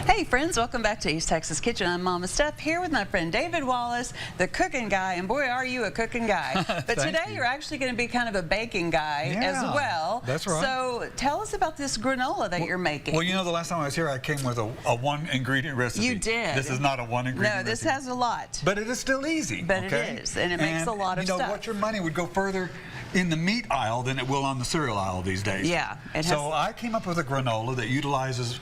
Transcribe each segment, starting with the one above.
Hey friends, welcome back to East Texas Kitchen. I'm Mama Steph here with my friend David Wallace, the cooking guy, and boy are you a cooking guy. But today you're actually going to be kind of a baking guy as well. That's right. So tell us about this granola that you're making. Well, you know, the last time I was here I came with a one ingredient recipe. You did. This is not a one ingredient No, this recipe. has a lot. But it is still easy. But okay? it is, and it makes a lot of stuff. You know stuff. what, your money would go further in the meat aisle than it will on the cereal aisle these days. Yeah. So I came up with a granola that utilizes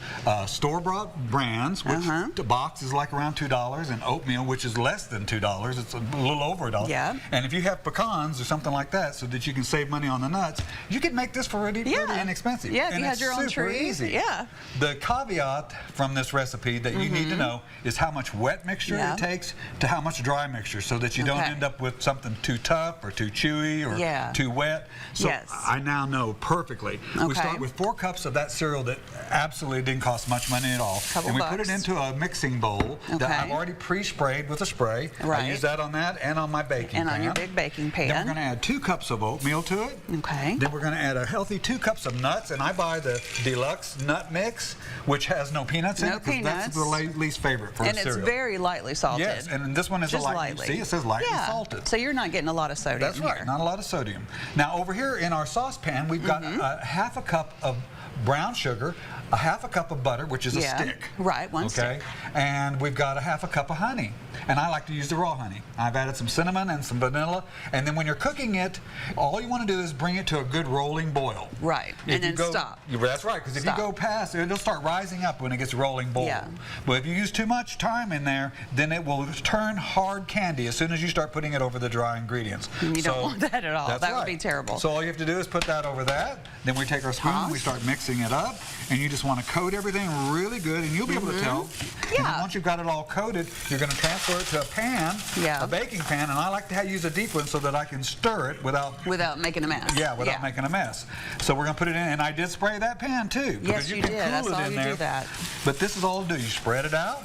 store-bought brands, which the box is like around $2, and oatmeal, which is less than $2. It's a little over $1. Yeah. And if you have pecans or something like that, so that you can save money on the nuts, you can make this for pretty inexpensive. Yeah, if and you had your own tree. Easy. Yeah. The caveat from this recipe that you need to know is how much wet mixture it takes to how much dry mixture, so that you don't end up with something too tough or too chewy or too wet. So I now know perfectly. We start with 4 cups of that cereal that absolutely didn't cost much money at all. And we put it into a mixing bowl that I've already pre-sprayed with a spray. I use that on that and on my baking pan. And on your big baking pan. Then we're going to add 2 cups of oatmeal to it. Okay. Then we're going to add a healthy 2 cups of nuts, and I buy the deluxe nut mix, which has no peanuts in it, because that's the least favorite for a cereal. And it's very lightly salted. Yes, and this one is just lightly. See, it says lightly salted. So you're not getting a lot of sodium. That's right, not a lot of sodium. Now over here in our saucepan, we've got half a cup of brown sugar, a half a cup of butter, which is a stick. Right, one stick. And we've got a half a cup of honey. And I like to use the raw honey. I've added some cinnamon and some vanilla. And then when you're cooking it, all you want to do is bring it to a good rolling boil. Right, and then stop. That's right, because if you go past, it'll start rising up when it gets rolling boil. But if you use too much time in there, then it will turn hard candy as soon as you start putting it over the dry ingredients. You don't want that at all. That would be terrible. So all you have to do is put that over that. Then we take our spoon, we start mixing it up, and you just want to coat everything really good, and you'll be able to tell. And then once you've got it all coated, you're going to transfer it to a pan, a baking pan, and I like to use a deep one so that I can stir it without making a mess. Yeah, without making a mess. So we're going to put it in, and I did spray that pan too. Yes, you did. I saw you do that. But this is all to do. You spread it out.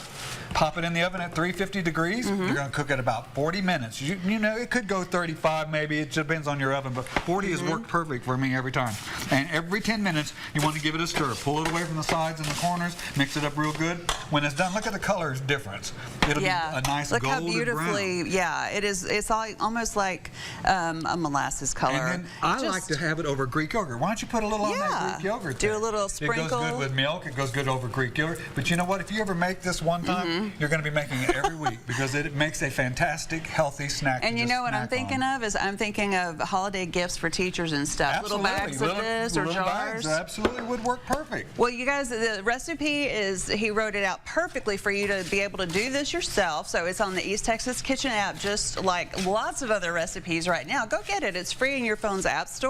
Pop it in the oven at 350 degrees. You're going to cook it about 40 minutes. You know, it could go 35 maybe. It depends on your oven, but 40 has worked perfect for me every time. And every 10 minutes, you want to give it a stir. Pull it away from the sides and the corners. Mix it up real good. When it's done, look at the color difference. It'll be a nice golden brown. Look how beautifully, it is. It's almost like a molasses color. And then I like to have it over Greek yogurt. Why don't you put a little on that Greek yogurt there? Do a little sprinkle. It goes good with milk. It goes good over Greek yogurt. But you know what? If you ever make this one time, you're going to be making it every week, because it makes a fantastic, healthy snack. And you know what I'm thinking of is I'm thinking of holiday gifts for teachers and stuff. Absolutely. Little bags of this or little jars. Bags absolutely would work perfect. Well, you guys, the recipe is, he wrote it out perfectly for you to be able to do this yourself. So it's on the East Texas Kitchen app, just like lots of other recipes right now. Go get it. It's free in your phone's app store.